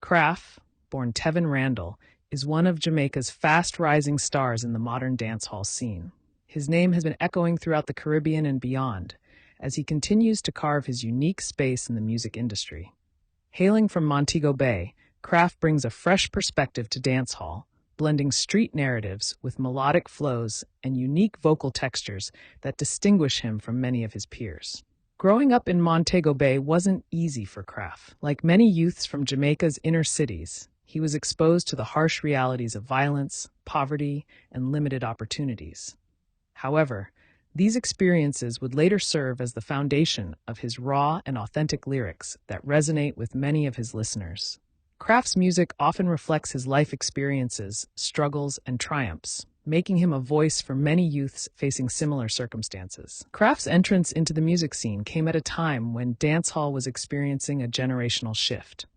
Kraff, born Tevin Randall, is one of Jamaica's fast-rising stars in the modern dancehall scene. His name has been echoing throughout the Caribbean and beyond, as he continues to carve his unique space in the music industry. Hailing from Montego Bay, Kraff brings a fresh perspective to dancehall, blending street narratives with melodic flows and unique vocal textures that distinguish him from many of his peers. Growing up in Montego Bay wasn't easy for Kraff. Like many youths from Jamaica's inner cities, he was exposed to the harsh realities of violence, poverty, and limited opportunities. However, these experiences would later serve as the foundation of his raw and authentic lyrics that resonate with many of his listeners. Kraff's music often reflects his life experiences, struggles, and triumphs, making him a voice for many youths facing similar circumstances. Kraff's entrance into the music scene came at a time when dancehall was experiencing a generational shift.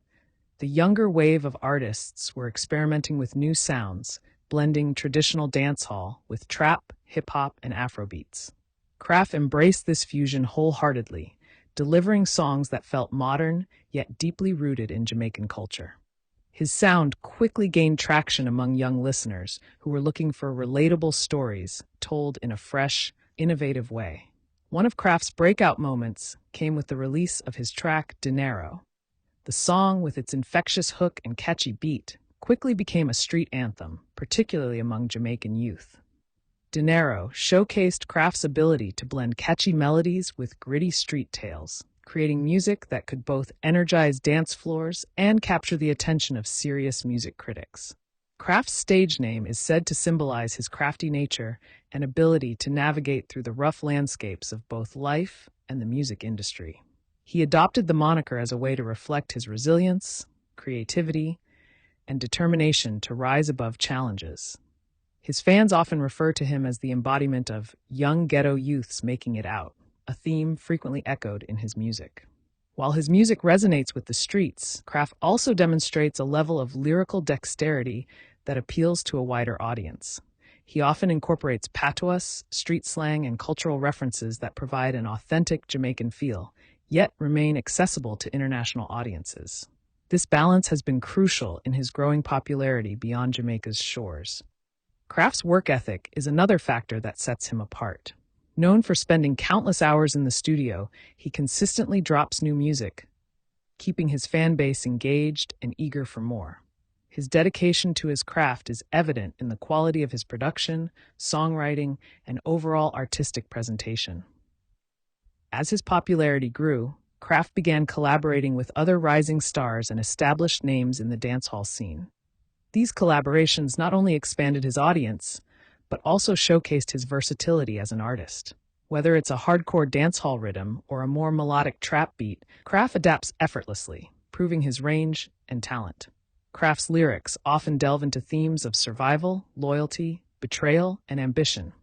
The younger wave of artists were experimenting with new sounds, blending traditional dancehall with trap, hip-hop, and Afrobeats. Kraff embraced this fusion wholeheartedly, delivering songs that felt modern yet deeply rooted in Jamaican culture. His sound quickly gained traction among young listeners who were looking for relatable stories told in a fresh, innovative way. One of Kraff's breakout moments came with the release of his track Dinero. The song, with its infectious hook and catchy beat, quickly became a street anthem, particularly among Jamaican youth. Dinero showcased Kraff's ability to blend catchy melodies with gritty street tales, creating music that could both energize dance floors and capture the attention of serious music critics. Kraff's stage name is said to symbolize his crafty nature and ability to navigate through the rough landscapes of both life and the music industry. He adopted the moniker as a way to reflect his resilience, creativity, and determination to rise above challenges. His fans often refer to him as the embodiment of young ghetto youths making it out, a theme frequently echoed in his music. While his music resonates with the streets, Kraff also demonstrates a level of lyrical dexterity that appeals to a wider audience. He often incorporates patois, street slang, and cultural references that provide an authentic Jamaican feel, yet remain accessible to international audiences. This balance has been crucial in his growing popularity beyond Jamaica's shores. Kraff's work ethic is another factor that sets him apart. Known for spending countless hours in the studio, he consistently drops new music, keeping his fan base engaged and eager for more. His dedication to his craft is evident in the quality of his production, songwriting, and overall artistic presentation. As his popularity grew, Kraff began collaborating with other rising stars and established names in the dancehall scene. These collaborations not only expanded his audience, but also showcased his versatility as an artist. Whether it's a hardcore dancehall rhythm or a more melodic trap beat, Kraff adapts effortlessly, proving his range and talent. Kraff's lyrics often delve into themes of survival, loyalty, betrayal, and ambition.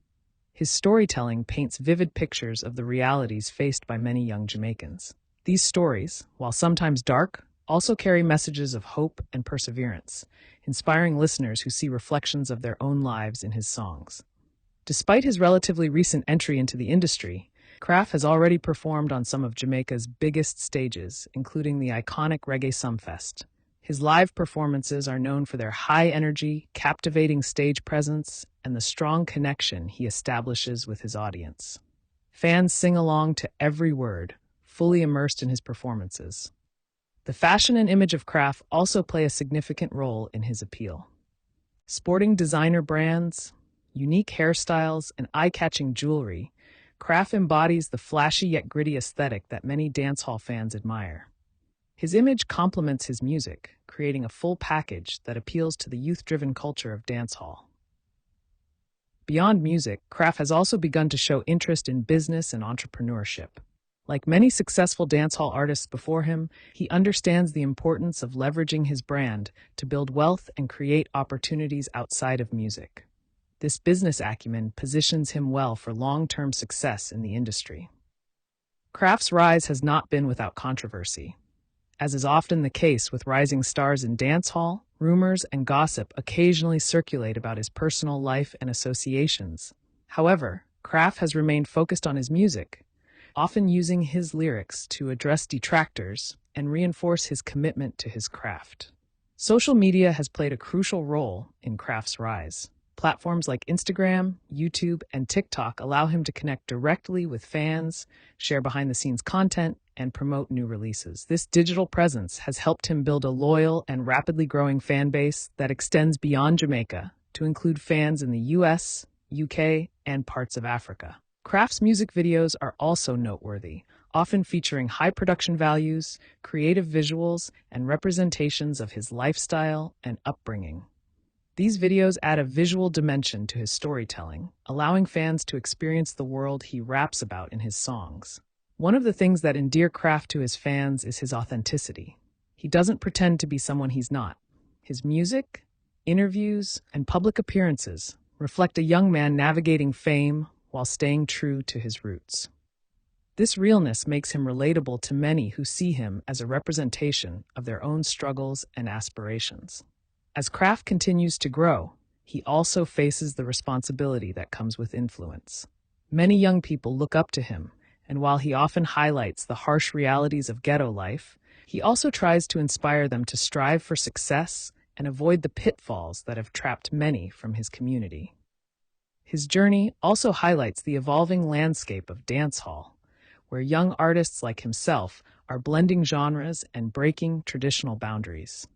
His storytelling paints vivid pictures of the realities faced by many young Jamaicans. These stories, while sometimes dark, also carry messages of hope and perseverance, inspiring listeners who see reflections of their own lives in his songs. Despite his relatively recent entry into the industry, Kraff has already performed on some of Jamaica's biggest stages, including the iconic Reggae Sumfest. His live performances are known for their high energy, captivating stage presence, and the strong connection he establishes with his audience. Fans sing along to every word, fully immersed in his performances. The fashion and image of Kraff also play a significant role in his appeal. Sporting designer brands, unique hairstyles, and eye-catching jewelry, Kraff embodies the flashy yet gritty aesthetic that many dancehall fans admire. His image complements his music, creating a full package that appeals to the youth-driven culture of dancehall. Beyond music, Kraff has also begun to show interest in business and entrepreneurship. Like many successful dancehall artists before him, he understands the importance of leveraging his brand to build wealth and create opportunities outside of music. This business acumen positions him well for long-term success in the industry. Kraff's rise has not been without controversy. As is often the case with rising stars in dancehall, rumors and gossip occasionally circulate about his personal life and associations. However, Kraff has remained focused on his music, often using his lyrics to address detractors and reinforce his commitment to his craft. Social media has played a crucial role in Kraft's rise. Platforms like Instagram, YouTube, and TikTok allow him to connect directly with fans, share behind-the-scenes content, and promote new releases. This digital presence has helped him build a loyal and rapidly growing fan base that extends beyond Jamaica to include fans in the US, UK, and parts of Africa. Kraft's music videos are also noteworthy, often featuring high production values, creative visuals, and representations of his lifestyle and upbringing. These videos add a visual dimension to his storytelling, allowing fans to experience the world he raps about in his songs. One of the things that endear Kraff to his fans is his authenticity. He doesn't pretend to be someone he's not. His music, interviews, and public appearances reflect a young man navigating fame while staying true to his roots. This realness makes him relatable to many who see him as a representation of their own struggles and aspirations. As Kraff continues to grow, he also faces the responsibility that comes with influence. Many young people look up to him, and while he often highlights the harsh realities of ghetto life, he also tries to inspire them to strive for success and avoid the pitfalls that have trapped many from his community. His journey also highlights the evolving landscape of dancehall, where young artists like himself are blending genres and breaking traditional boundaries.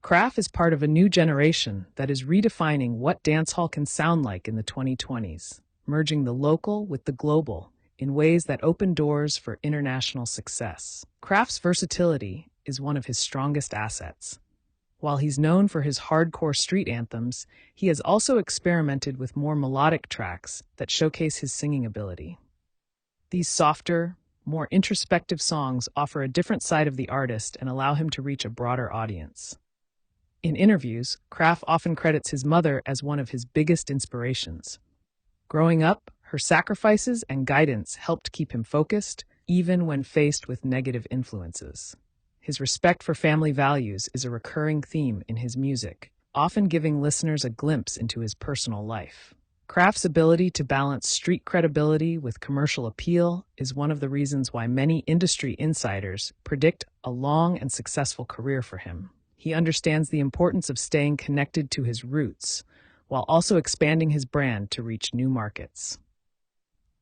Kraff is part of a new generation that is redefining what dancehall can sound like in the 2020s, merging the local with the global in ways that open doors for international success. Kraff's versatility is one of his strongest assets. While he's known for his hardcore street anthems, he has also experimented with more melodic tracks that showcase his singing ability. These softer, more introspective songs offer a different side of the artist and allow him to reach a broader audience. In interviews, Kraff often credits his mother as one of his biggest inspirations. Growing up, her sacrifices and guidance helped keep him focused, even when faced with negative influences. His respect for family values is a recurring theme in his music, often giving listeners a glimpse into his personal life. Kraff's ability to balance street credibility with commercial appeal is one of the reasons why many industry insiders predict a long and successful career for him. He understands the importance of staying connected to his roots, while also expanding his brand to reach new markets.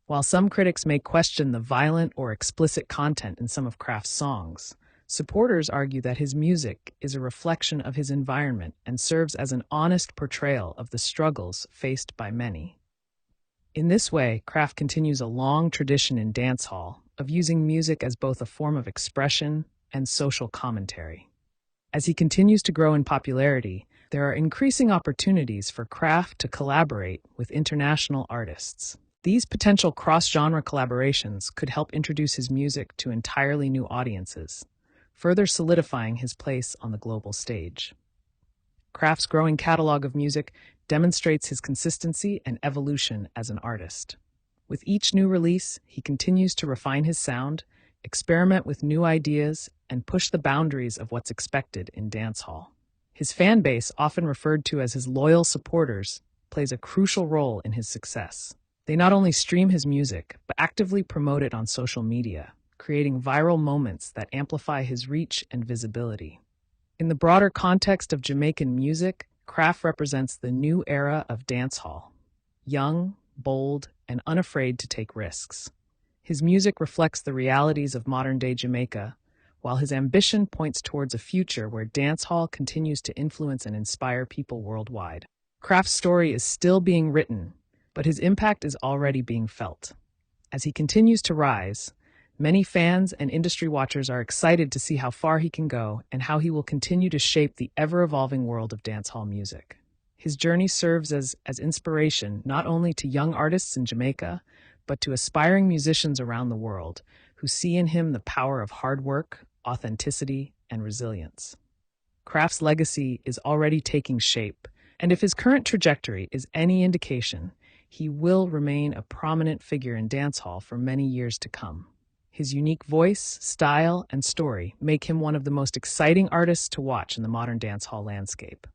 While some critics may question the violent or explicit content in some of Kraff's songs, supporters argue that his music is a reflection of his environment and serves as an honest portrayal of the struggles faced by many. In this way, Kraff continues a long tradition in dancehall of using music as both a form of expression and social commentary. As he continues to grow in popularity, there are increasing opportunities for Kraff to collaborate with international artists. These potential cross-genre collaborations could help introduce his music to entirely new audiences, further solidifying his place on the global stage. Kraff's growing catalog of music demonstrates his consistency and evolution as an artist. With each new release, he continues to refine his sound, experiment with new ideas, and push the boundaries of what's expected in dancehall. His fan base, often referred to as his loyal supporters, plays a crucial role in his success. They not only stream his music, but actively promote it on social media, creating viral moments that amplify his reach and visibility. In the broader context of Jamaican music, Kraff represents the new era of dancehall. Young, bold, and unafraid to take risks. His music reflects the realities of modern-day Jamaica, while his ambition points towards a future where dancehall continues to influence and inspire people worldwide. Kraff's story is still being written, but his impact is already being felt. As he continues to rise, many fans and industry watchers are excited to see how far he can go and how he will continue to shape the ever-evolving world of dancehall music. His journey serves as inspiration not only to young artists in Jamaica, but to aspiring musicians around the world who see in him the power of hard work, authenticity, and resilience. Kraff's legacy is already taking shape, and if his current trajectory is any indication, he will remain a prominent figure in dancehall for many years to come. His unique voice, style, and story make him one of the most exciting artists to watch in the modern dancehall landscape.